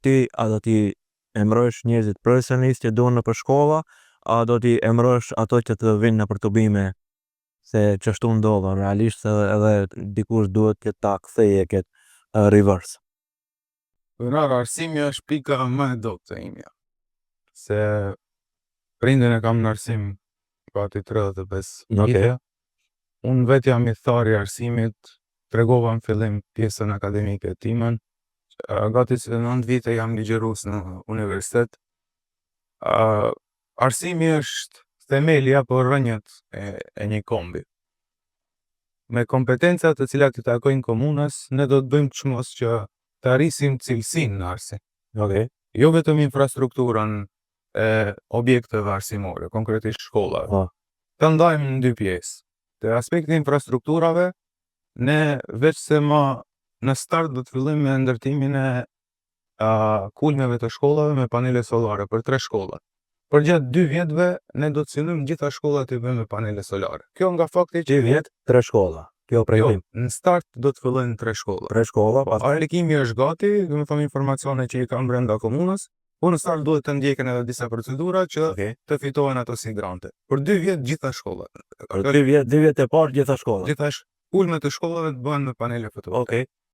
ti a do t'i emërosh njerëzit profesionistë që duhen nëpër shkolla, a do t'i emërosh ato që të vinë nëpër tubime se çashtu ndodh realisht edhe dikush duhet që ta kthejë këtë reverse. Arsimi është pika më e dobët e imja. Se prindin e kam në arsim gati 35 vite. Unë vetë jam i thari i arsimit, tregova në fillim pjesën akademike timen. Gati 9 vite jam ligjërues në universitet. Arsimi është themeli apo rrënjët e një kombi. Me kompetencat të cilat i takojnë komunës, ne do të bëjmë çmos që të arrisim cilësinë në arsim. Jo vetëm infrastrukturën e objekteve arsimore, konkretisht shkollave. Të ndajmë në dy pjesë. Te aspekti infrastrukturave, ne veç se ma në start do të fillim me ndërtimin e kulmeve të shkollave me panele solare për 3 shkollat. Për gjatë 2 vjetëve, ne do të cilëm gjitha shkollat të bëjmë me panele solare. Kjo nga fakti që 2 vjet, 3 shkolla. Kjo projektim. Në start do të fillojnë 3 shkolla. 3 shkolla, Aplikimi është gati, do të them informacione që i kam brenda komunës, po në start duhet të ndjeken edhe disa procedura që të fitohen ato si grante. Për 2 vjet gjitha shkollat. Për 2 vjet e parë gjitha shkollat. Gjitha kulmet e shkollave të bëhen me panele fotovoltaike.